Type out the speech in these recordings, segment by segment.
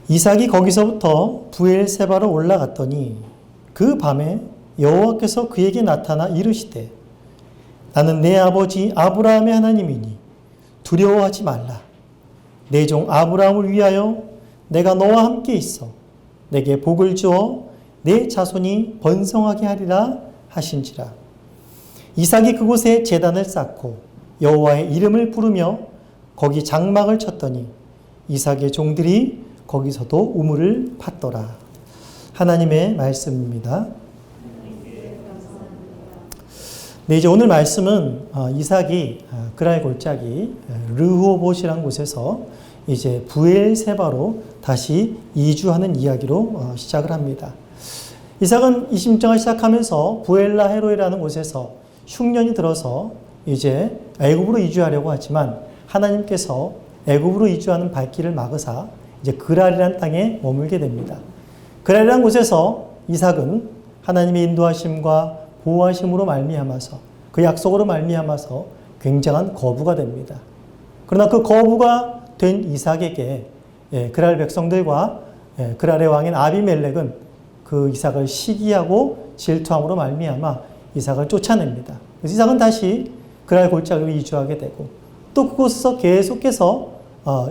이삭이 거기서부터 브엘세바로 올라갔더니 그 밤에 여호와께서 그에게 나타나 이르시되 나는 내 아버지 아브라함의 하나님이니 두려워하지 말라. 내 종 아브라함을 위하여 내가 너와 함께 있어 내게 복을 주어 내 자손이 번성하게 하리라 하신지라. 이삭이 그곳에 제단을 쌓고 여호와의 이름을 부르며 거기 장막을 쳤더니 이삭의 종들이 거기서도 우물을 팠더라. 하나님의 말씀입니다. 네, 이제 오늘 말씀은 이삭이 그랄 골짜기 르호봇이라는 곳에서 이제 브엘세바로 다시 이주하는 이야기로 시작을 합니다. 이삭은 이 심정을 시작하면서 부엘라 헤로이라는 곳에서 흉년이 들어서 이제 애굽으로 이주하려고 하지만 하나님께서 애굽으로 이주하는 발길을 막으사 이제 그랄이라는 땅에 머물게 됩니다. 그랄이라는 곳에서 이삭은 하나님의 인도하심과 보호하심으로 말미암아서 그 약속으로 말미암아서 굉장한 거부가 됩니다. 그러나 그 거부가 된 이삭에게 그랄 백성들과 그랄의 왕인 아비멜렉은 그 이삭을 시기하고 질투함으로 말미암아 이삭을 쫓아냅니다. 그래서 이삭은 다시 그랄 골짜기로 이주하게 되고 또 그곳에서 계속해서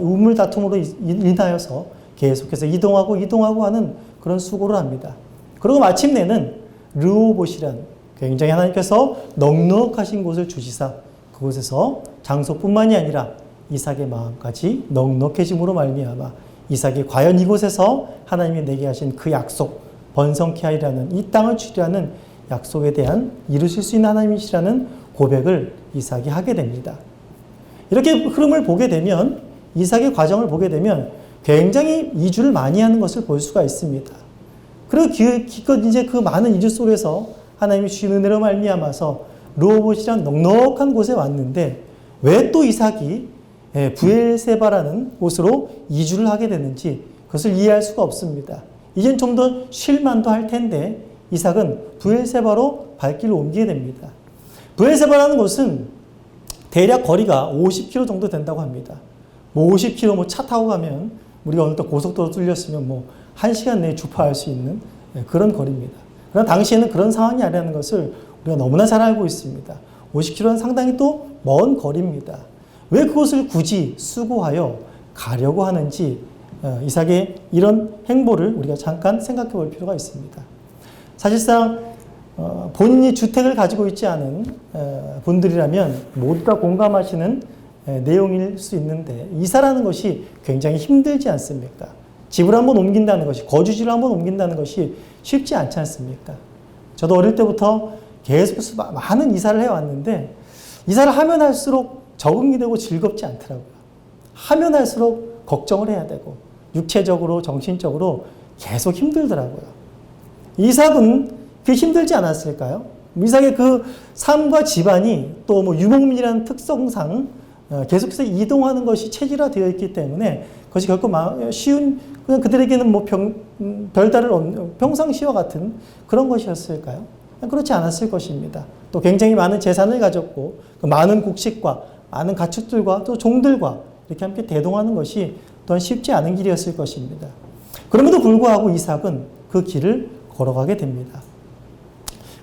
우물 다툼으로 인하여서 계속해서 이동하고 하는 그런 수고를 합니다. 그리고 마침내는 르호봇이란 굉장히 하나님께서 넉넉하신 곳을 주시사 그곳에서 장소뿐만이 아니라 이삭의 마음까지 넉넉해짐으로 말미암아 이삭이 과연 이곳에서 하나님이 내게 하신 그 약속 번성케 하리라는 이 땅을 주리라는 약속에 대한 이루실 수 있는 하나님이시라는 고백을 이삭이 하게 됩니다. 이렇게 흐름을 보게 되면 이삭의 과정을 보게 되면 굉장히 이주를 많이 하는 것을 볼 수가 있습니다. 그리고 기껏 이제 그 많은 이주 속에서 하나님이 주신 은혜로 말미암아서 르호봇이란 넉넉한 곳에 왔는데 왜 또 이삭이 브엘세바라는 곳으로 이주를 하게 되는지 그것을 이해할 수가 없습니다. 이젠 좀 더 쉴만도 할 텐데 이삭은 브엘세바로 발길을 옮기게 됩니다. 브엘세바라는 곳은 대략 거리가 50km 정도 된다고 합니다. 50km 차 타고 가면 우리가 오늘 또 고속도로 뚫렸으면 1시간 내에 주파할 수 있는 그런 거리입니다. 그러나 당시에는 그런 상황이 아니라는 것을 우리가 너무나 잘 알고 있습니다. 50km는 상당히 또 먼 거리입니다. 왜 그것을 굳이 수고하여 가려고 하는지 이삭의 이런 행보를 우리가 잠깐 생각해 볼 필요가 있습니다. 사실상 본인이 주택을 가지고 있지 않은 분들이라면 모두 다 공감하시는 내용일 수 있는데 이사라는 것이 굉장히 힘들지 않습니까? 집을 한번 옮긴다는 것이, 거주지를 한번 옮긴다는 것이 쉽지 않지 않습니까? 저도 어릴 때부터 계속해서 많은 이사를 해왔는데 이사를 하면 할수록 적응이 되고 즐겁지 않더라고요. 하면 할수록 걱정을 해야 되고 육체적으로 정신적으로 계속 힘들더라고요. 이삭은 그게 힘들지 않았을까요? 이삭의 그 삶과 집안이 또 유목민이라는 특성상 계속해서 이동하는 것이 체질화되어 있기 때문에 그것이 결코 쉬운 그냥 그들에게는 별다를 없는 평상시와 같은 그런 것이었을까요? 그렇지 않았을 것입니다. 또 굉장히 많은 재산을 가졌고 그 많은 곡식과 많은 가축들과 또 종들과 이렇게 함께 대동하는 것이 또한 쉽지 않은 길이었을 것입니다. 그럼에도 불구하고 이삭은 그 길을 걸어가게 됩니다.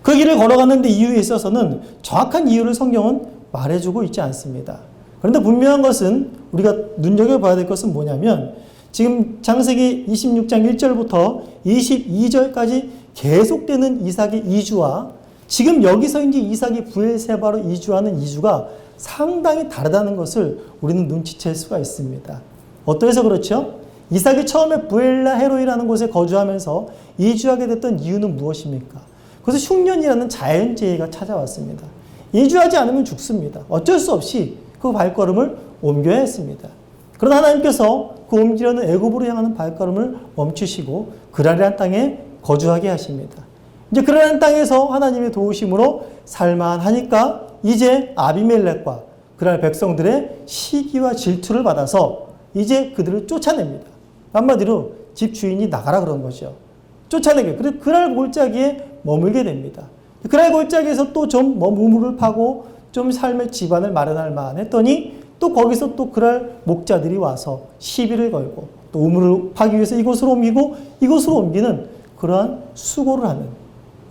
그 길을 걸어가는 데 이유에 있어서는 정확한 이유를 성경은 말해주고 있지 않습니다. 그런데 분명한 것은 우리가 눈여겨봐야 될 것은 뭐냐면 지금 창세기 26장 1절부터 22절까지 계속되는 이삭의 이주와 지금 여기서 이제 이삭이 브엘세바로 이주하는 이주가 상당히 다르다는 것을 우리는 눈치챌 수가 있습니다. 어떠해서 그렇죠? 이삭이 처음에 브엘라 헤로이라는 곳에 거주하면서 이주하게 됐던 이유는 무엇입니까? 그래서 흉년이라는 자연재해가 찾아왔습니다. 이주하지 않으면 죽습니다. 어쩔 수 없이 그 발걸음을 옮겨야 했습니다. 그러나 하나님께서 그 옮기려는 애굽으로 향하는 발걸음을 멈추시고 그랄이라는 땅에 거주하게 하십니다. 이제 그랄이라는 땅에서 하나님의 도우심으로 살만하니까 이제 아비멜렉과 그랄 백성들의 시기와 질투를 받아서 이제 그들을 쫓아냅니다. 한마디로 집 주인이 나가라 그런 거죠. 쫓아내게. 그래서 그랄 골짜기에 머물게 됩니다. 그랄 골짜기에서 또 좀 우물을 파고 좀 삶의 집안을 마련할 만했더니 또 거기서 또 그랄 목자들이 와서 시비를 걸고 또 우물을 파기 위해서 이곳으로 옮기고 이곳으로 옮기는 그러한 수고를 하는,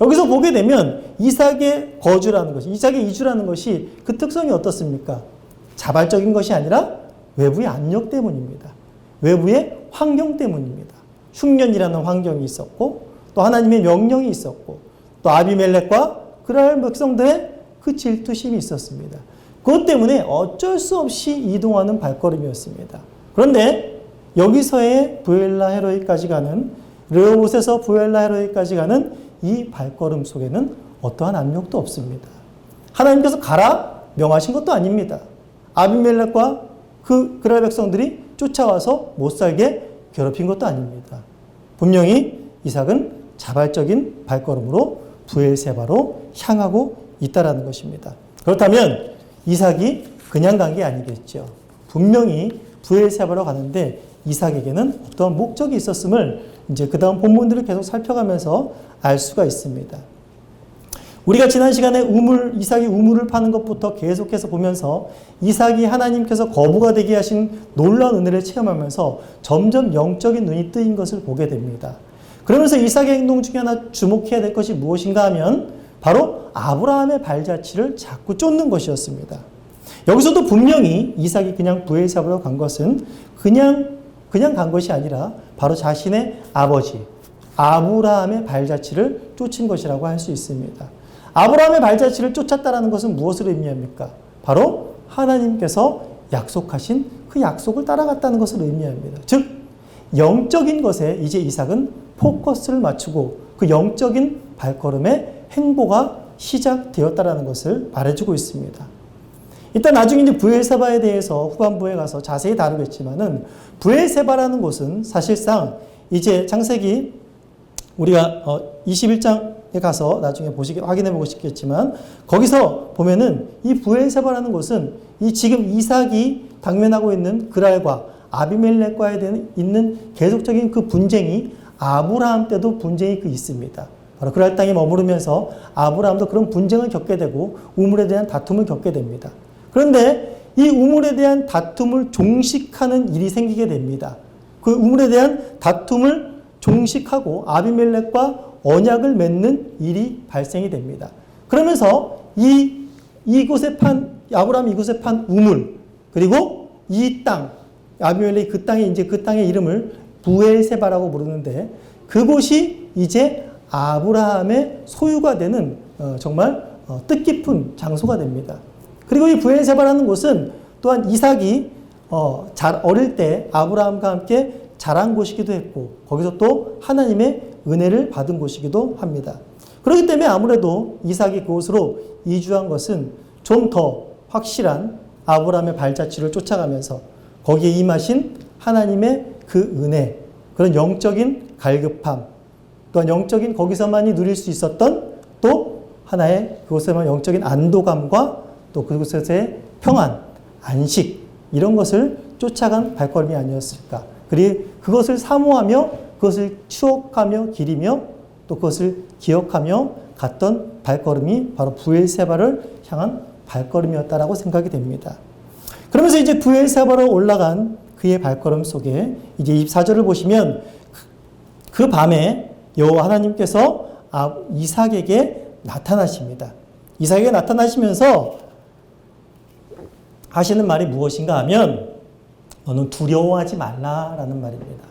여기서 보게 되면 이삭의 거주라는 것이, 이삭의 이주라는 것이 그 특성이 어떻습니까? 자발적인 것이 아니라 외부의 압력 때문입니다. 외부의 환경 때문입니다. 흉년이라는 환경이 있었고 또 하나님의 명령이 있었고 또 아비멜렉과 그랄 백성들의 그 질투심이 있었습니다. 그것 때문에 어쩔 수 없이 이동하는 발걸음이었습니다. 그런데 여기서의 부엘라 헤로이까지 가는, 르호봇에서 부엘라 헤로이까지 가는 이 발걸음 속에는 어떠한 압력도 없습니다. 하나님께서 가라 명하신 것도 아닙니다. 아비멜렉과 그랄 백성들이 쫓아와서 못살게 괴롭힌 것도 아닙니다. 분명히 이삭은 자발적인 발걸음으로 부엘세바로 향하고 있다라는 것입니다. 그렇다면 이삭이 그냥 간 게 아니겠죠. 분명히 부엘세바로 가는데 이삭에게는 어떤 목적이 있었음을 이제 그 다음 본문들을 계속 살펴가면서 알 수가 있습니다. 우리가 지난 시간에 이삭이 우물을 파는 것부터 계속해서 보면서 이삭이 하나님께서 거부가 되게 하신 놀라운 은혜를 체험하면서 점점 영적인 눈이 뜨인 것을 보게 됩니다. 그러면서 이삭의 행동 중에 하나 주목해야 될 것이 무엇인가 하면 바로 아브라함의 발자취를 자꾸 쫓는 것이었습니다. 여기서도 분명히 이삭이 그냥 부엘세바로 간 것은 그냥 간 것이 아니라 바로 자신의 아버지 아브라함의 발자취를 쫓은 것이라고 할 수 있습니다. 아브라함의 발자취를 쫓았다는 것은 무엇을 의미합니까? 바로 하나님께서 약속하신 그 약속을 따라갔다는 것을 의미합니다. 즉 영적인 것에 이제 이삭은 포커스를 맞추고 그 영적인 발걸음의 행보가 시작되었다는 것을 말해주고 있습니다. 일단 나중에 이제 부엘세바에 대해서 후반부에 가서 자세히 다루겠지만은 부엘세바라는 곳은 사실상 이제 창세기 우리가 21장에 가서 나중에 확인해 보고 싶겠지만 거기서 보면은 이 부엘세바라는 곳은 이 지금 이삭이 당면하고 있는 그랄과 아비멜렉과에 대한 있는 계속적인 그 분쟁이 아브라함 때도 분쟁이 있습니다. 바로 그랄 땅에 머무르면서 아브라함도 그런 분쟁을 겪게 되고 우물에 대한 다툼을 겪게 됩니다. 그런데 이 우물에 대한 다툼을 종식하는 일이 생기게 됩니다. 그 우물에 대한 다툼을 종식하고 아비멜렉과 언약을 맺는 일이 발생이 됩니다. 그러면서 아브라함이 이곳에 판 우물, 그리고 이 땅, 아비멜렉이 그 땅의 이름을 부엘세바라고 부르는데 그곳이 이제 아브라함의 소유가 되는 정말 뜻깊은 장소가 됩니다. 그리고 이 부엘세바라는 곳은 또한 이삭이 어릴 때 아브라함과 함께 자란 곳이기도 했고 거기서 또 하나님의 은혜를 받은 곳이기도 합니다. 그렇기 때문에 아무래도 이삭이 그곳으로 이주한 것은 좀 더 확실한 아브라함의 발자취를 쫓아가면서 거기에 임하신 하나님의 그 은혜, 그런 영적인 갈급함, 또한 영적인 거기서만이 누릴 수 있었던 또 하나의 그곳에만 영적인 안도감과 또 그곳에서의 평안, 안식 이런 것을 쫓아간 발걸음이 아니었을까. 그리고 그것을 사모하며 그것을 추억하며 기리며 또 그것을 기억하며 갔던 발걸음이 바로 부엘세바를 향한 발걸음이었다라고 생각이 됩니다. 그러면서 이제 부엘세바로 올라간 그의 발걸음 속에 이제 24절을 보시면 그 밤에 여호와 하나님께서 이삭에게 나타나십니다. 이삭에게 나타나시면서 하시는 말이 무엇인가 하면 너는 두려워하지 말라라는 말입니다.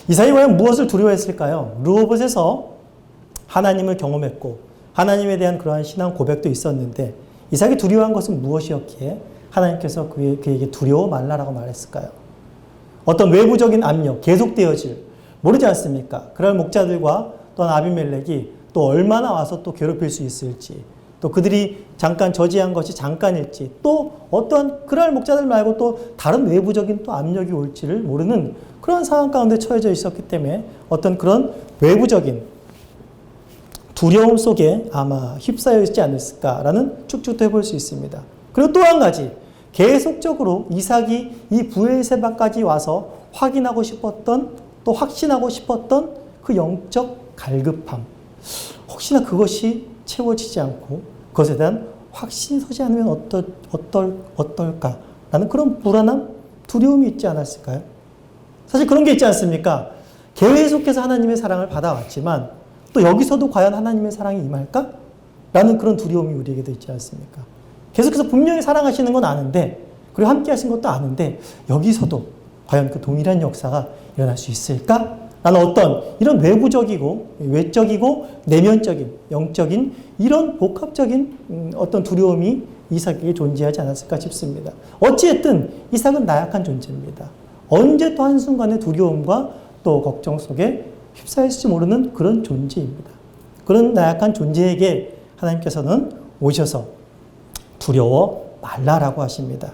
이삭이 과연 무엇을 두려워했을까요? 르호봇에서 하나님을 경험했고 하나님에 대한 그러한 신앙 고백도 있었는데 이삭이 두려워한 것은 무엇이었기에 하나님께서 그에게 두려워 말라라고 말했을까요? 어떤 외부적인 압력, 계속되어질, 모르지 않습니까? 그럴 목자들과 또한 아비멜렉이 또 얼마나 와서 또 괴롭힐 수 있을지, 또 그들이 잠깐 저지한 것이 잠깐일지, 또 어떤 그럴 목자들 말고 또 다른 외부적인 또 압력이 올지를 모르는 그런 상황 가운데 처해져 있었기 때문에 어떤 그런 외부적인 두려움 속에 아마 휩싸여 있지 않았을까라는 축축도 해볼 수 있습니다. 그리고 또 한 가지, 계속적으로 이삭이 이 부엘세바까지 와서 확인하고 싶었던, 또 확신하고 싶었던 그 영적 갈급함. 혹시나 그것이 채워지지 않고 그것에 대한 확신이 서지 않으면 어떨까라는 그런 불안함, 두려움이 있지 않았을까요? 사실 그런 게 있지 않습니까? 계속해서 하나님의 사랑을 받아왔지만 또 여기서도 과연 하나님의 사랑이 임할까? 라는 그런 두려움이 우리에게도 있지 않습니까? 계속해서 분명히 사랑하시는 건 아는데, 그리고 함께 하신 것도 아는데 여기서도 과연 그 동일한 역사가 일어날 수 있을까? 라는 어떤 이런 외부적이고 외적이고 내면적인 영적인 이런 복합적인 어떤 두려움이 이삭에게 존재하지 않았을까 싶습니다. 어찌됐든 이삭은 나약한 존재입니다. 언제 또 한순간의 두려움과 또 걱정 속에 휩싸일지 모르는 그런 존재입니다. 그런 나약한 존재에게 하나님께서는 오셔서 두려워 말라라고 하십니다.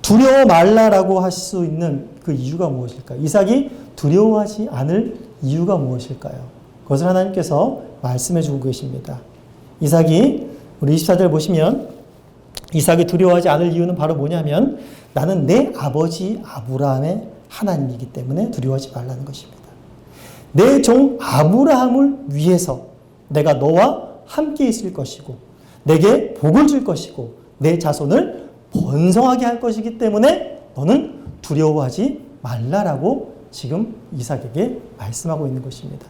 두려워 말라라고 할 수 있는 그 이유가 무엇일까요? 이삭이 두려워하지 않을 이유가 무엇일까요? 그것을 하나님께서 말씀해 주고 계십니다. 이삭이 우리 24절 보시면 이삭이 두려워하지 않을 이유는 바로 뭐냐면 나는 내 아버지 아브라함의 하나님이기 때문에 두려워하지 말라는 것입니다. 내 종 아브라함을 위해서 내가 너와 함께 있을 것이고 내게 복을 줄 것이고 내 자손을 번성하게 할 것이기 때문에 너는 두려워하지 말라라고 지금 이삭에게 말씀하고 있는 것입니다.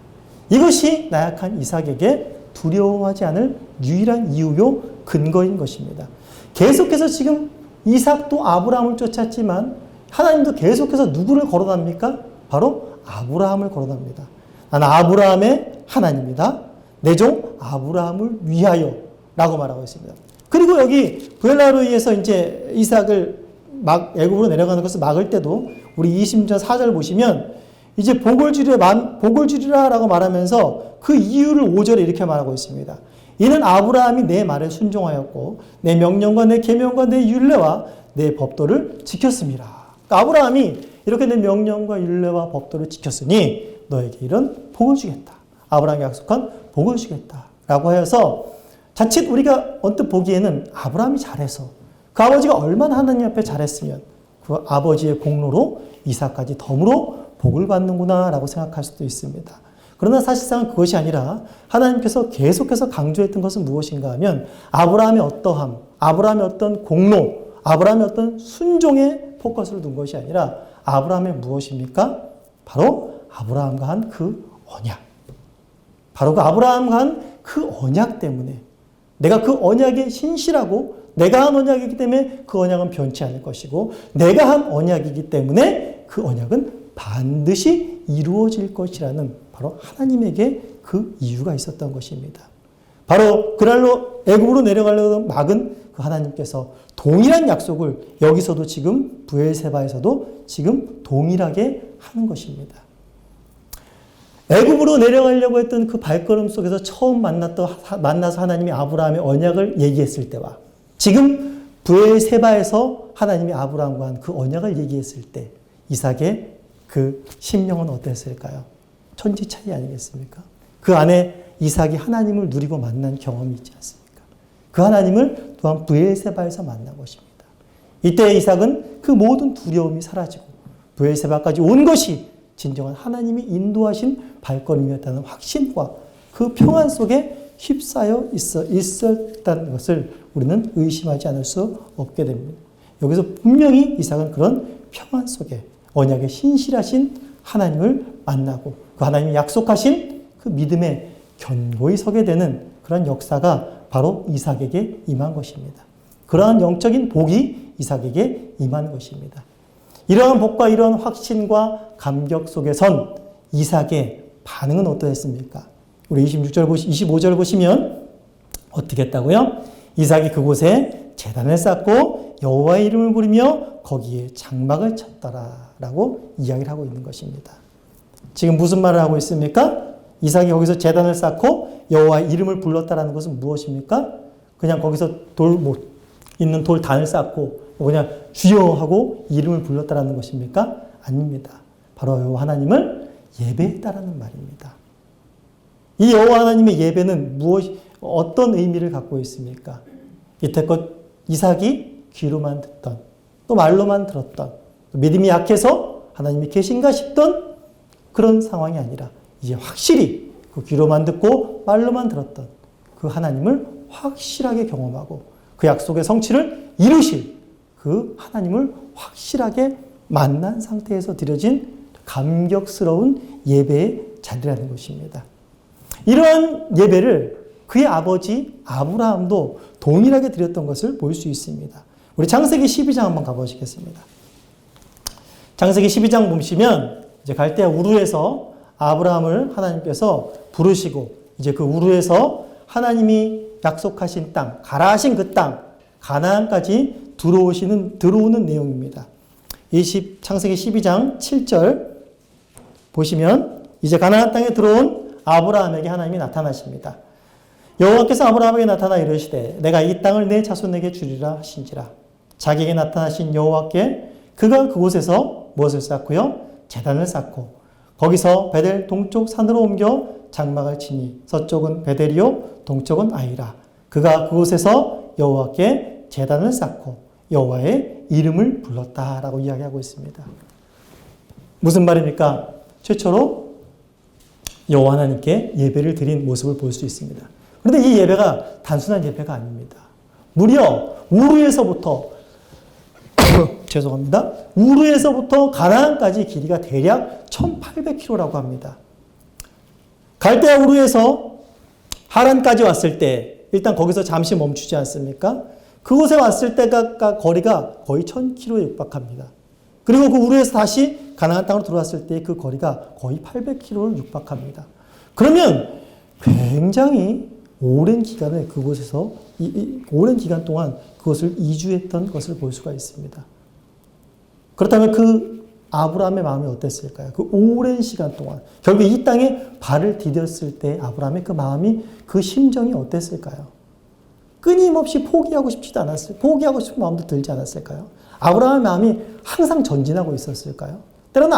이것이 나약한 이삭에게 두려워하지 않을 유일한 이유요 근거인 것입니다. 계속해서 지금 이삭도 아브라함을 쫓았지만 하나님도 계속해서 누구를 거론합니까? 바로 아브라함을 거론합니다. 나는 아브라함의 하나님이다. 내 종 아브라함을 위하여 라고 말하고 있습니다. 그리고 여기 부엘라로 이제 이삭을 막 애굽으로 내려가는 것을 막을 때도 우리 20절 4절 보시면 이제 복을 주리라 라고 말하면서 그 이유를 5절에 이렇게 말하고 있습니다. 이는 아브라함이 내 말에 순종하였고 내 명령과 내 계명과 내 율례와 내 법도를 지켰습니다. 그러니까 아브라함이 이렇게 내 명령과 율례와 법도를 지켰으니 너에게 이런 복을 주겠다. 아브라함이 약속한 복을 주겠다. 라고 해서 자칫 우리가 언뜻 보기에는 아브라함이 잘해서 그 아버지가 얼마나 하나님 앞에 잘했으면 그 아버지의 공로로 이삭까지 덤으로 복을 받는구나 라고 생각할 수도 있습니다. 그러나 사실상 그것이 아니라 하나님께서 계속해서 강조했던 것은 무엇인가 하면 아브라함의 어떠함, 아브라함의 어떤 공로, 아브라함의 어떤 순종에 포커스를 둔 것이 아니라 아브라함의 무엇입니까? 바로 아브라함과 한 그 언약. 바로 그 아브라함과 한 그 언약 때문에 내가 그 언약에 신실하고 내가 한 언약이기 때문에 그 언약은 변치 않을 것이고 내가 한 언약이기 때문에 그 언약은 반드시 이루어질 것이라는 바로 하나님에게 그 이유가 있었던 것입니다. 바로 그날로 애굽으로 내려가려고 막은 그 하나님께서 동일한 약속을 여기서도 지금 브엘세바에서도 지금 동일하게 하는 것입니다. 애굽으로 내려가려고 했던 그 발걸음 속에서 처음 만나서 하나님이 아브라함의 언약을 얘기했을 때와 지금 브엘세바에서 하나님이 아브라함과 한 그 언약을 얘기했을 때 이삭의 그 심령은 어땠을까요? 천지 차이 아니겠습니까? 그 안에 이삭이 하나님을 누리고 만난 경험이 있지 않습니까? 그 하나님을 또한 브엘세바에서 만난 것입니다. 이때 이삭은 그 모든 두려움이 사라지고 브엘세바까지 온 것이 진정한 하나님이 인도하신 발걸음이었다는 확신과 그 평안 속에 휩싸여 있었다는 것을 우리는 의심하지 않을 수 없게 됩니다. 여기서 분명히 이삭은 그런 평안 속에 언약에 신실하신 하나님을 만나고 그 하나님이 약속하신 그 믿음에 견고히 서게 되는 그런 역사가 바로 이삭에게 임한 것입니다. 그러한 영적인 복이 이삭에게 임한 것입니다. 이러한 복과 이러한 확신과 감격 속에선 이삭의 반응은 어떠했습니까? 우리 25절 보시면 어떻게 했다고요? 이삭이 그곳에 제단을 쌓고 여호와의 이름을 부르며 거기에 장막을 쳤더라라고 이야기를 하고 있는 것입니다. 지금 무슨 말을 하고 있습니까? 이삭이 거기서 제단을 쌓고 여호와의 이름을 불렀다라는 것은 무엇입니까? 그냥 거기서 있는 돌단을 쌓고 그냥 주여 하고 이름을 불렀다라는 것입니까? 아닙니다. 바로 여호와 하나님을 예배했다라는 말입니다. 이 여호와 하나님의 예배는 어떤 의미를 갖고 있습니까? 이때껏 이삭이 귀로만 듣던 또 말로만 들었던 또 믿음이 약해서 하나님이 계신가 싶던 그런 상황이 아니라 이제 확실히 그 귀로만 듣고 말로만 들었던 그 하나님을 확실하게 경험하고 그 약속의 성취를 이루실 그 하나님을 확실하게 만난 상태에서 드려진 감격스러운 예배의 자리라는 것입니다. 이러한 예배를 그의 아버지 아브라함도 동일하게 드렸던 것을 볼 수 있습니다. 우리 창세기 12장 한번 가보시겠습니다. 창세기 12장 보시면 이제 갈대아 우르에서 아브라함을 하나님께서 부르시고 이제 그 우르에서 하나님이 약속하신 땅, 가라 하신 그 땅, 가나안까지 들어오는 내용입니다. 창세기 12장 7절 보시면 이제 가나안 땅에 들어온 아브라함에게 하나님이 나타나십니다. 여호와께서 아브라함에게 나타나 이르시되 내가 이 땅을 내 자손에게 주리라 하신지라. 자기에게 나타나신 여호와께 그가 그곳에서 무엇을 쌓고요? 제단을 쌓고 거기서 베델 동쪽 산으로 옮겨 장막을 치니 서쪽은 베델이요 동쪽은 아이라. 그가 그곳에서 여호와께 제단을 쌓고 여호와의 이름을 불렀다라고 이야기하고 있습니다. 무슨 말입니까? 최초로 여호와 하나님께 예배를 드린 모습을 볼 수 있습니다. 그런데 이 예배가 단순한 예배가 아닙니다. 무려 우르에서부터 죄송합니다. 우르에서부터 가나안까지 길이가 대략 1800km라고 합니다. 갈대아 우르에서 하란까지 왔을 때 일단 거기서 잠시 멈추지 않습니까? 그곳에 왔을 때가 거리가 거의 1000km에 육박합니다. 그리고 그 우르에서 다시 가나안 땅으로 들어왔을 때 그 거리가 거의 800km를 육박합니다. 그러면 굉장히 오랜 기간을 그곳에서 오랜 기간 동안 그것을 이주했던 것을 볼 수가 있습니다. 그렇다면 그 아브라함의 마음이 어땠을까요? 그 오랜 시간 동안 결국 이 땅에 발을 디뎠을 때 아브라함의 그 마음이 그 심정이 어땠을까요? 끊임없이 포기하고 싶지도 않았을까요? 포기하고 싶은 마음도 들지 않았을까요? 아브라함의 마음이 항상 전진하고 있었을까요? 때로는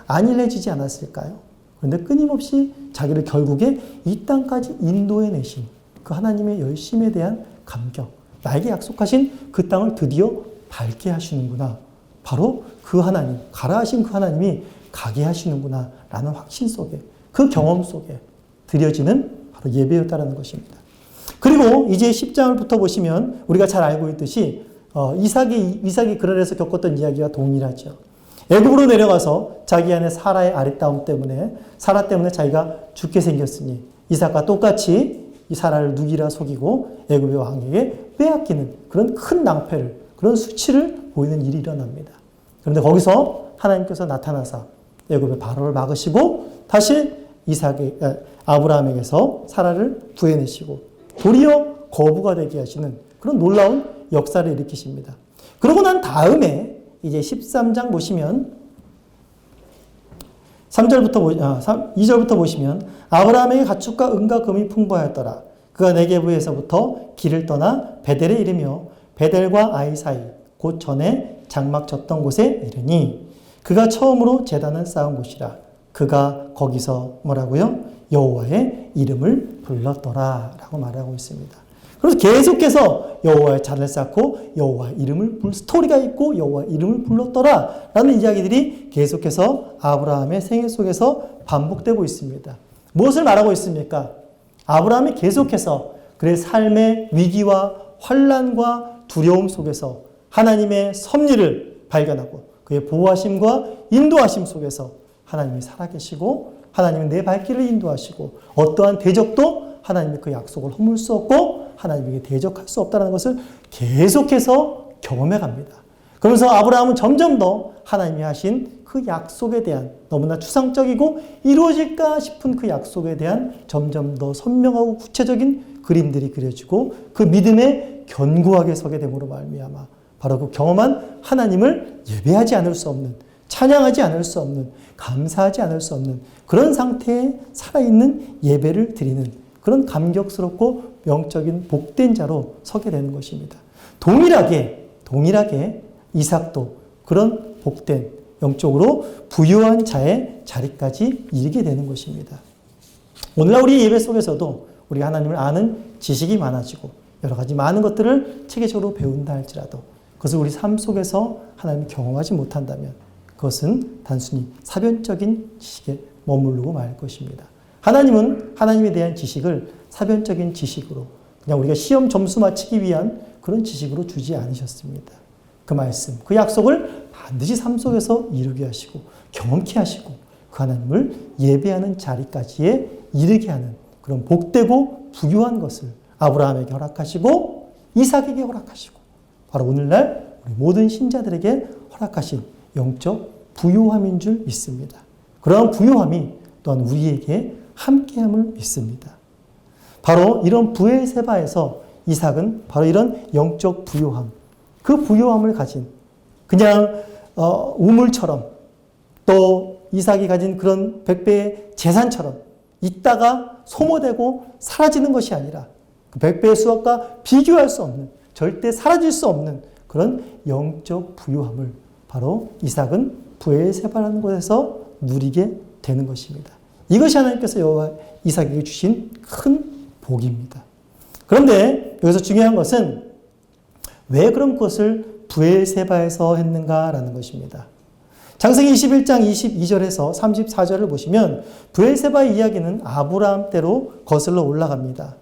안일해지지 않았을까요? 그런데 끊임없이 자기를 결국에 이 땅까지 인도해 내신 그 하나님의 열심에 대한 감격, 나에게 약속하신 그 땅을 드디어 밟게 하시는구나. 바로 그 하나님, 가라 하신 그 하나님이 가게 하시는구나 라는 확신 속에, 그 경험 속에 드려지는 바로 예배였다라는 것입니다. 그리고 이제 10장을부터 보시면 우리가 잘 알고 있듯이 이삭이 그랄에서 겪었던 이야기와 동일하죠. 애굽으로 내려가서 자기 안에 사라의 아리따움 때문에 사라 때문에 자기가 죽게 생겼으니 이삭과 똑같이 이 사라를 누기라 속이고 애굽의 왕에게 빼앗기는 그런 큰 낭패를, 그런 수치를 보이는 일이 일어납니다. 그런데 거기서 하나님께서 나타나사 애굽의 바로를 막으시고 다시 아브라함에게서 사라를 구해내시고 도리어 거부가 되게 하시는 그런 놀라운 역사를 일으키십니다. 그러고 난 다음에 이제 13장 보시면 2절부터 보시면 아브라함에게 가축과 은과 금이 풍부하였더라. 그가 네게브에서부터 길을 떠나 베델에 이르며 베델과 아이 사이 곧 전에 장막 쳤던 곳에 이르니 그가 처음으로 제단을 쌓은 곳이라. 그가 거기서 뭐라고요? 여호와의 이름을 불렀더라 라고 말하고 있습니다. 그래서 계속해서 여호와의 잔을 쌓고 여호와의 이름을 스토리가 있고 여호와의 이름을 불렀더라 라는 이야기들이 계속해서 아브라함의 생애 속에서 반복되고 있습니다. 무엇을 말하고 있습니까? 아브라함이 계속해서 그의 삶의 위기와 환난과 두려움 속에서 하나님의 섭리를 발견하고 그의 보호하심과 인도하심 속에서 하나님이 살아계시고 하나님은 내 발길을 인도하시고 어떠한 대적도 하나님의 그 약속을 허물 수 없고 하나님에게 대적할 수 없다는 것을 계속해서 경험해 갑니다. 그러면서 아브라함은 점점 더 하나님이 하신 그 약속에 대한 너무나 추상적이고 이루어질까 싶은 그 약속에 대한 점점 더 선명하고 구체적인 그림들이 그려지고 그 믿음에 견고하게 서게 됨으로 말미암아 바로 그 경험한 하나님을 예배하지 않을 수 없는, 찬양하지 않을 수 없는, 감사하지 않을 수 없는 그런 상태에 살아있는 예배를 드리는 그런 감격스럽고 영적인 복된 자로 서게 되는 것입니다. 동일하게 이삭도 그런 복된 영적으로 부유한 자의 자리까지 이르게 되는 것입니다. 오늘날 우리 예배 속에서도 우리가 하나님을 아는 지식이 많아지고 여러 가지 많은 것들을 체계적으로 배운다 할지라도 그것을 우리 삶 속에서 하나님을 경험하지 못한다면 그것은 단순히 사변적인 지식에 머무르고 말 것입니다. 하나님은 하나님에 대한 지식을 사변적인 지식으로 그냥 우리가 시험 점수 맞추기 위한 그런 지식으로 주지 않으셨습니다. 그 말씀, 그 약속을 반드시 삶 속에서 이루게 하시고 경험케 하시고 그 하나님을 예배하는 자리까지에 이르게 하는 그런 복되고 부유한 것을 아브라함에게 허락하시고 이삭에게 허락하시고 바로 오늘날 우리 모든 신자들에게 허락하신 영적 부요함인 줄 믿습니다. 그러한 부요함이 또한 우리에게 함께함을 믿습니다. 바로 이런 브엘세바에서 이삭은 바로 이런 영적 부요함, 그 부요함을 가진 그냥 우물처럼 또 이삭이 가진 그런 100배의 재산처럼 있다가 소모되고 사라지는 것이 아니라 그 100배의 수확과 비교할 수 없는 절대 사라질 수 없는 그런 영적 부요함을 바로 이삭은 브엘세바라는 곳에서 누리게 되는 것입니다. 이것이 하나님께서 여호와 이삭에게 주신 큰 복입니다. 그런데 여기서 중요한 것은 왜 그런 것을 브엘세바에서 했는가라는 것입니다. 창세기 21장 22절에서 34절을 보시면 브엘세바의 이야기는 아브라함 때로 거슬러 올라갑니다.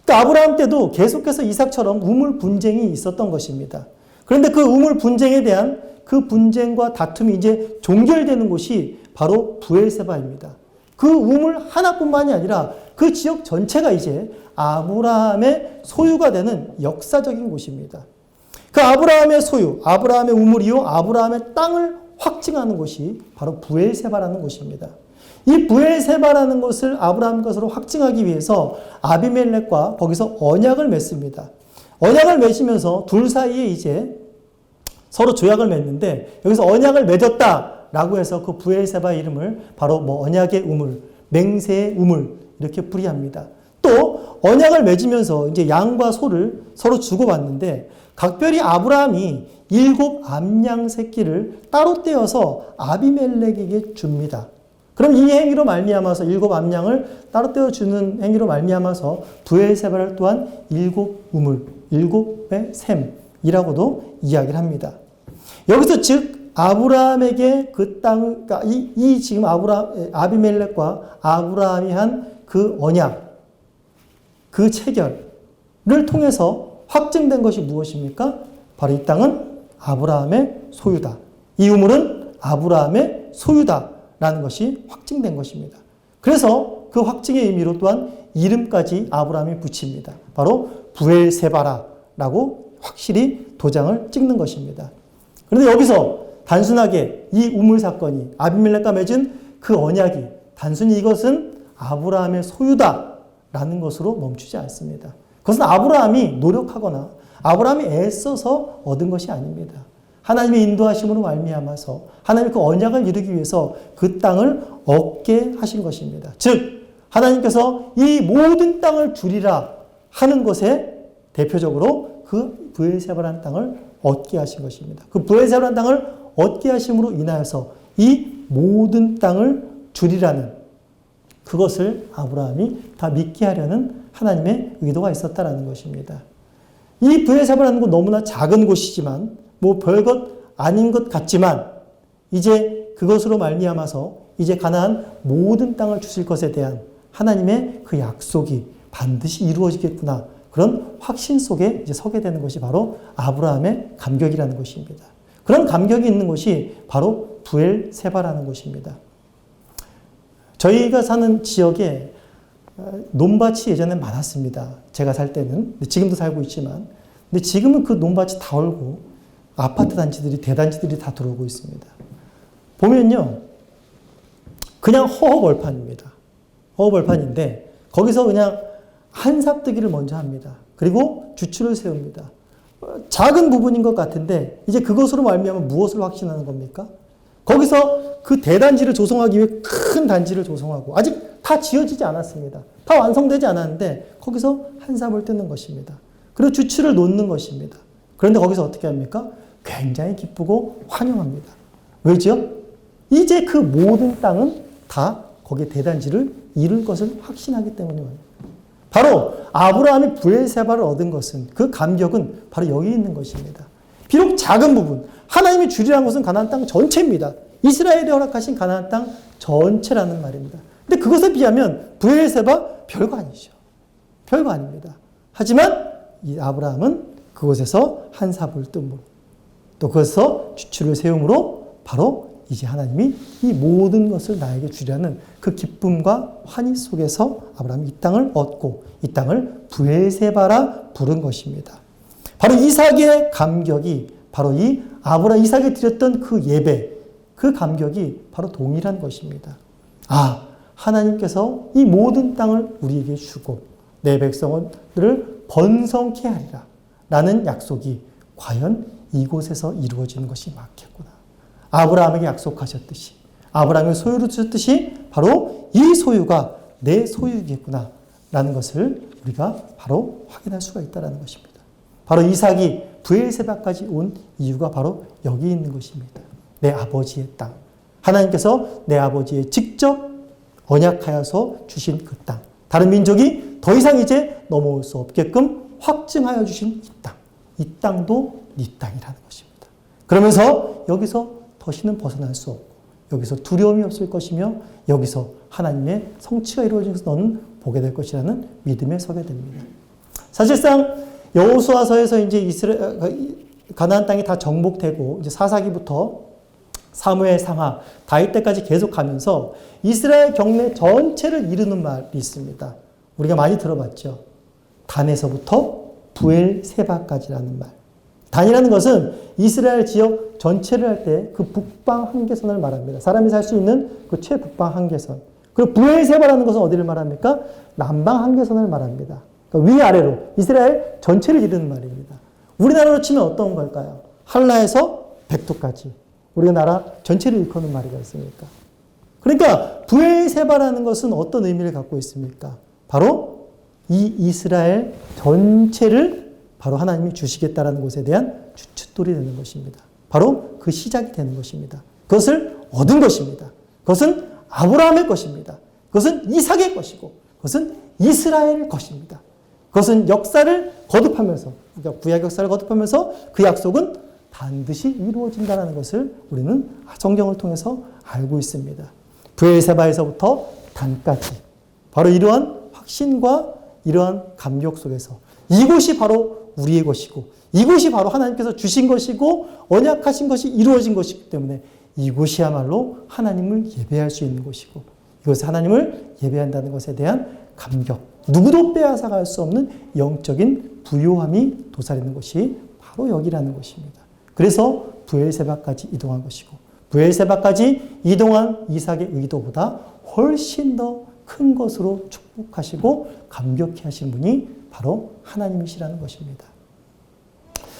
그러니까 아브라함 때도 계속해서 이삭처럼 우물 분쟁이 있었던 것입니다. 그런데 그 우물 분쟁에 대한 그 분쟁과 다툼이 이제 종결되는 곳이 바로 브엘세바입니다. 그 우물 하나뿐만이 아니라 그 지역 전체가 이제 아브라함의 소유가 되는 역사적인 곳입니다. 그 아브라함의 소유, 아브라함의 우물이요, 아브라함의 땅을 확증하는 곳이 바로 브엘세바라는 곳입니다. 이 브엘세바라는 것을 아브라함 것으로 확증하기 위해서 아비멜렉과 거기서 언약을 맺습니다. 언약을 맺으면서 둘 사이에 이제 서로 조약을 맺는데 여기서 언약을 맺었다라고 해서 그 브엘세바 이름을 바로 언약의 우물, 맹세의 우물 이렇게 풀이합니다. 또 언약을 맺으면서 이제 양과 소를 서로 주고받는데 각별히 아브라함이 7 암양 새끼를 따로 떼어서 아비멜렉에게 줍니다. 그럼 이 행위로 말미암아서 7 암양을 따로 떼어 주는 행위로 말미암아서 브엘세바를 또한 7 우물, 7배 샘이라고도 이야기를 합니다. 여기서 즉 아브라함에게 그 땅을, 그러니까 이 지금 아비멜렉과 아브라함이 한 그 언약, 그 체결을 통해서 확증된 것이 무엇입니까? 바로 이 땅은 아브라함의 소유다. 이 우물은 아브라함의 소유다라는 것이 확증된 것입니다. 그래서 그 확증의 의미로 또한 이름까지 아브라함이 붙입니다. 바로 브엘세바라라고 확실히 도장을 찍는 것입니다. 그런데 여기서 단순하게 이 우물 사건이 아비멜렉과 맺은 그 언약이 단순히 이것은 아브라함의 소유다라는 것으로 멈추지 않습니다. 그것은 아브라함이 노력하거나 아브라함이 애써서 얻은 것이 아닙니다. 하나님의 인도하심으로 말미암아서 하나님의 그 언약을 이루기 위해서 그 땅을 얻게 하신 것입니다. 즉 하나님께서 이 모든 땅을 주리라 하는 것에 대표적으로 그 브엘세바라는 땅을 얻게 하신 것입니다. 그 브엘세바라는 땅을 얻게 하심으로 인하여서 이 모든 땅을 주리라는 그것을 아브라함이 다 믿게 하려는 하나님의 의도가 있었다라는 것입니다. 이 브엘세바라는 곳 너무나 작은 곳이지만 별것 아닌 것 같지만 이제 그것으로 말미암아서 이제 가나안 모든 땅을 주실 것에 대한 하나님의 그 약속이 반드시 이루어지겠구나. 그런 확신 속에 이제 서게 되는 것이 바로 아브라함의 감격이라는 것입니다. 그런 감격이 있는 곳이 바로 브엘세바라는 곳입니다. 저희가 사는 지역에 논밭이 예전에 많았습니다. 제가 살 때는. 지금도 살고 있지만. 근데 지금은 그 논밭이 다 얼고 아파트 단지들이, 대단지들이 다 들어오고 있습니다. 보면요. 그냥 허허벌판입니다. 허허벌판인데 거기서 그냥 한삽뜨기를 먼저 합니다. 그리고 주추를 세웁니다. 작은 부분인 것 같은데 이제 그것으로 말미암아 무엇을 확신하는 겁니까? 거기서 그 대단지를 조성하기 위해 큰 단지를 조성하고 아직 다 지어지지 않았습니다. 다 완성되지 않았는데 거기서 한삽을 뜨는 것입니다. 그리고 주추를 놓는 것입니다. 그런데 거기서 어떻게 합니까? 굉장히 기쁘고 환영합니다. 왜죠? 이제 그 모든 땅은 다 거기에 대단지를 이룰 것을 확신하기 때문입니다. 바로 아브라함이 브엘세바를 얻은 것은 그 감격은 바로 여기 있는 것입니다. 비록 작은 부분, 하나님이 주리라는 것은 가나안 땅 전체입니다. 이스라엘에 허락하신 가나안 땅 전체라는 말입니다. 근데 그것에 비하면 브엘세바 별거 아니죠. 별거 아닙니다. 하지만 이 아브라함은 그곳에서 한삽을 뜸으로 또 그것에서 주추를 세움으로 바로 이제 하나님이 이 모든 것을 나에게 주려는 그 기쁨과 환희 속에서 아브라함이 이 땅을 얻고 이 땅을 브엘세바라 부른 것입니다. 바로 이삭의 감격이 바로 이 이삭이 드렸던 그 예배, 그 감격이 바로 동일한 것입니다. 하나님께서 이 모든 땅을 우리에게 주고 내 백성들을 번성케 하리라 라는 약속이 과연 이곳에서 이루어지는 것이 맞겠구나. 아브라함에게 약속하셨듯이, 아브라함의 소유를 주셨듯이 바로 이 소유가 내 소유이겠구나 라는 것을 우리가 바로 확인할 수가 있다는 것입니다. 바로 이삭이 브엘세바까지 온 이유가 바로 여기 있는 것입니다. 내 아버지의 땅. 하나님께서 내 아버지의 직접 언약하여서 주신 그 땅. 다른 민족이 더 이상 이제 넘어올 수 없게끔 확증하여 주신 이 땅. 이 땅도 네 땅이라는 것입니다. 그러면서 여기서 다시는 벗어날 수 없고 여기서 두려움이 없을 것이며 여기서 하나님의 성취가 이루어지면서 너는 보게 될 것이라는 믿음에 서게 됩니다. 사실상 여호수아서에서 이제 가나안 땅이 다 정복되고 이제 사사기부터 사무엘 상하 다윗 때까지 계속 가면서 이스라엘 경내 전체를 이루는 말이 있습니다. 우리가 많이 들어봤죠. 단에서부터 브엘세바까지라는 말. 단이라는 것은 이스라엘 지역 전체를 할 때 그 북방 한계선을 말합니다. 사람이 살 수 있는 그 최북방 한계선. 그리고 브엘세바라는 것은 어디를 말합니까? 남방 한계선을 말합니다. 그러니까 위아래로 이스라엘 전체를 이루는 말입니다. 우리나라로 치면 어떤 걸까요? 한라에서 백두까지 우리가 나라 전체를 일컫는 말이 있습니까? 그러니까 브엘세바라는 것은 어떤 의미를 갖고 있습니까? 바로 이 이스라엘 전체를 바로 하나님이 주시겠다라는 것에 대한 주춧돌이 되는 것입니다. 바로 그 시작이 되는 것입니다. 그것을 얻은 것입니다. 그것은 아브라함의 것입니다. 그것은 이삭의 것이고 그것은 이스라엘의 것입니다. 그것은 역사를 거듭하면서 그러니까 구약 역사를 거듭하면서 그 약속은 반드시 이루어진다는 것을 우리는 성경을 통해서 알고 있습니다. 브엘세바에서부터 단까지 바로 이러한 확신과 이러한 감격 속에서 이곳이 바로 우리의 것이고 이곳이 바로 하나님께서 주신 것이고 언약하신 것이 이루어진 것이기 때문에 이곳이야말로 하나님을 예배할 수 있는 곳이고 이것을 하나님을 예배한다는 것에 대한 감격, 누구도 빼앗아갈 수 없는 영적인 부요함이 도사리는 것이 바로 여기라는 것입니다. 그래서 브엘세바까지 이동한 것이고 브엘세바까지 이동한 이삭의 의도보다 훨씬 더 큰 것으로 축복하시고 감격해 하신 분이 바로 하나님이시라는 것입니다.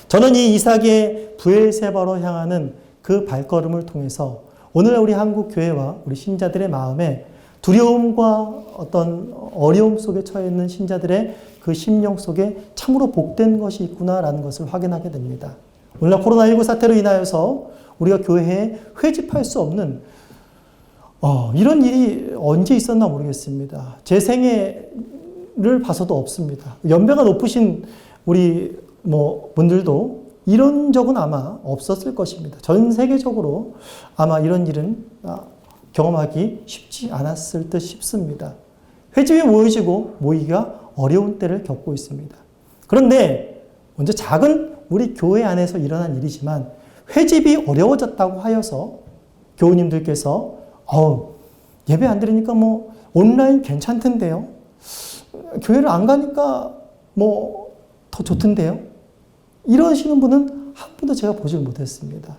저는 이 이삭의 브엘세바로 향하는 그 발걸음을 통해서 오늘 우리 한국 교회와 우리 신자들의 마음에 두려움과 어떤 어려움 속에 처해 있는 신자들의 그 심령 속에 참으로 복된 것이 있구나라는 것을 확인하게 됩니다. 오늘날 코로나19 사태로 인하여서 우리가 교회에 회집할 수 없는 이런 일이 언제 있었나 모르겠습니다. 제 생애를 봐서도 없습니다. 연배가 높으신 우리 분들도 이런 적은 아마 없었을 것입니다. 전 세계적으로 아마 이런 일은 경험하기 쉽지 않았을 듯 싶습니다. 회집이 모이기가 어려운 때를 겪고 있습니다. 그런데 먼저 작은 우리 교회 안에서 일어난 일이지만 회집이 어려워졌다고 하여서 교우님들께서 예배 안 드리니까 온라인 괜찮던데요. 교회를 안 가니까 더 좋던데요. 이러시는 분은 한 분도 제가 보질 못했습니다.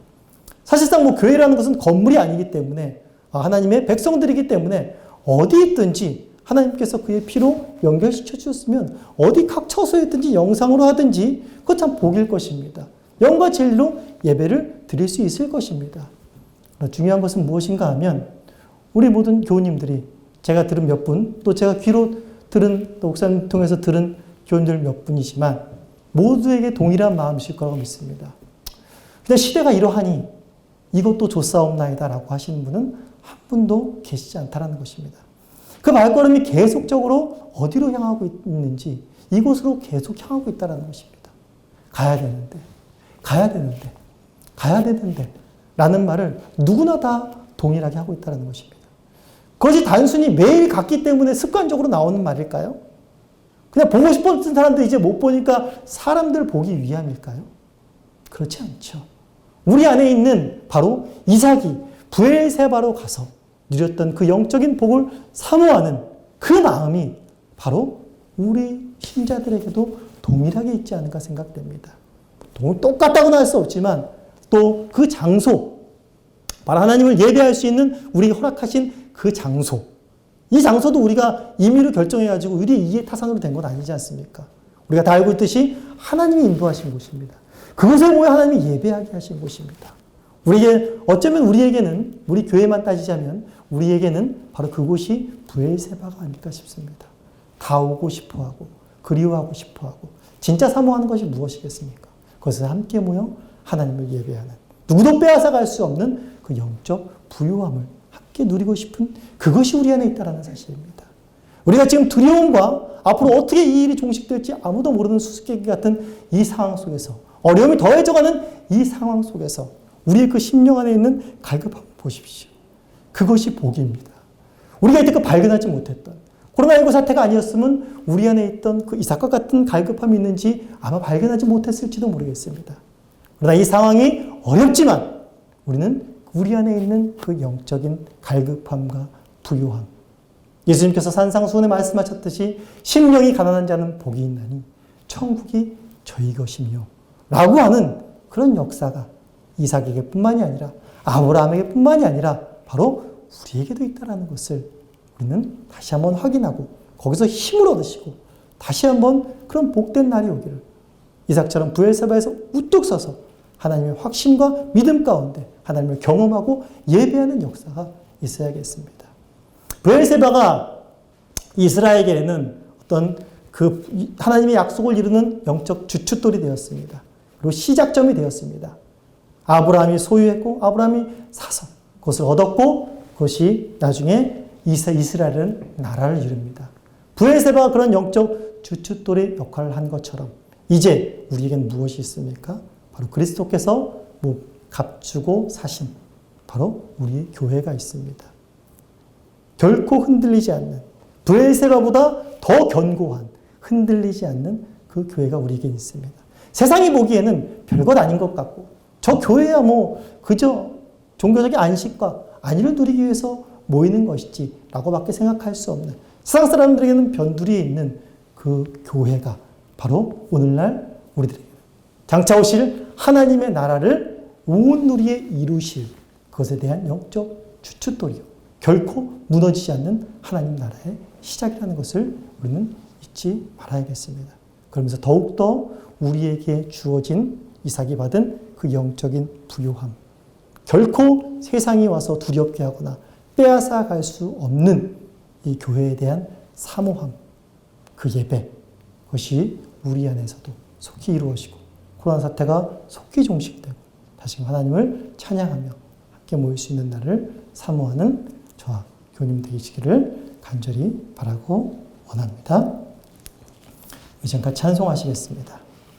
사실상 교회라는 것은 건물이 아니기 때문에 하나님의 백성들이기 때문에 어디 있든지 하나님께서 그의 피로 연결시켜 주셨으면 어디 각 처소에 있든지 영상으로 하든지 그것 참 복일 것입니다. 영과 진리로 예배를 드릴 수 있을 것입니다. 중요한 것은 무엇인가 하면 우리 모든 교우님들이 제가 들은 몇 분, 또 제가 귀로 들은, 또 목사님 통해서 들은 교우님들 몇 분이지만 모두에게 동일한 마음이실 거라고 믿습니다. 근데 시대가 이러하니 이것도 좋사옵나이다 라고 하시는 분은 한 분도 계시지 않다는 것입니다. 그 발걸음이 계속적으로 어디로 향하고 있는지 이곳으로 계속 향하고 있다는 것입니다. 가야 되는데 라는 말을 누구나 다 동일하게 하고 있다는 것입니다. 그것이 단순히 매일 갔기 때문에 습관적으로 나오는 말일까요? 그냥 보고 싶었던 사람들 이제 못 보니까 사람들 보기 위함일까요? 그렇지 않죠. 우리 안에 있는 바로 이삭이 브엘세바로 가서 누렸던 그 영적인 복을 사모하는 그 마음이 바로 우리 신자들에게도 동일하게 있지 않은가 생각됩니다. 똑같다고는 할 수 없지만 또 그 장소, 바로 하나님을 예배할 수 있는 우리에게 허락하신 그 장소, 이 장소도 우리가 임의로 결정해가지고 우리의 이해 타산으로 된 건 아니지 않습니까? 우리가 다 알고 있듯이 하나님이 인도하신 곳입니다. 그곳에 모여 하나님이 예배하게 하신 곳입니다. 어쩌면 우리에게는, 우리 교회만 따지자면 우리에게는 바로 그곳이 브엘세바가 아닐까 싶습니다. 다 오고 싶어하고 그리워하고 싶어하고 진짜 사모하는 것이 무엇이겠습니까? 그것을 함께 모여 하나님을 예배하는, 누구도 빼앗아갈 수 없는 그 영적 부요함을 함께 누리고 싶은 그것이 우리 안에 있다는 사실입니다. 우리가 지금 두려움과 앞으로 어떻게 이 일이 종식될지 아무도 모르는 수수께끼 같은 이 상황 속에서, 어려움이 더해져가는 이 상황 속에서 우리의 그 심령 안에 있는 갈급함 보십시오. 그것이 복입니다. 우리가 이때껏 발견하지 못했던, 코로나19 사태가 아니었으면 우리 안에 있던 그 이삭과 같은 갈급함이 있는지 아마 발견하지 못했을지도 모르겠습니다. 그러나 이 상황이 어렵지만 우리는 우리 안에 있는 그 영적인 갈급함과 부요함, 예수님께서 산상수훈에 말씀하셨듯이 심령이 가난한 자는 복이 있나니 천국이 저희 것이며 라고 하는 그런 역사가 이삭에게 뿐만이 아니라 아브라함에게 뿐만이 아니라 바로 우리에게도 있다는 것을 우리는 다시 한번 확인하고 거기서 힘을 얻으시고 다시 한번 그런 복된 날이 오기를, 이삭처럼 브엘세바에서 우뚝 서서 하나님의 확신과 믿음 가운데 하나님을 경험하고 예배하는 역사가 있어야겠습니다. 브엘세바가 이스라엘에게는 어떤 그 하나님의 약속을 이루는 영적 주춧돌이 되었습니다. 그리고 시작점이 되었습니다. 아브라함이 소유했고 아브라함이 사서 그것을 얻었고 그것이 나중에 이스라엘은 나라를 이룹니다. 브엘세바가 그런 영적 주춧돌의 역할을 한 것처럼 이제 우리에게는 무엇이 있습니까? 바로 그리스도께서 값주고 사신 바로 우리의 교회가 있습니다. 결코 흔들리지 않는, 브엘세바보다 더 견고한, 흔들리지 않는 그 교회가 우리에게 있습니다. 세상이 보기에는 별것 아닌 것 같고 저 교회야 그저 종교적인 안식과 안위를 누리기 위해서 모이는 것이지 라고 밖에 생각할 수 없는, 세상 사람들에게는 변두리에 있는 그 교회가 바로 오늘날 우리들에게 장차 오실 하나님의 나라를 온 누리에 이루실 그것에 대한 영적 주춧돌이요, 결코 무너지지 않는 하나님 나라의 시작이라는 것을 우리는 잊지 말아야겠습니다. 그러면서 더욱더 우리에게 주어진 이삭이 받은 그 영적인 부요함, 결코 세상이 와서 두렵게 하거나 빼앗아 갈 수 없는 이 교회에 대한 사모함, 그 예배, 그것이 우리 안에서도 속히 이루어지고 코로나 사태가 속히 종식되고 다시 하나님을 찬양하며 함께 모일 수 있는 날을 사모하는 저와 교님 되시기를 간절히 바라고 원합니다. 우리 잠깐 찬송하시겠습니다.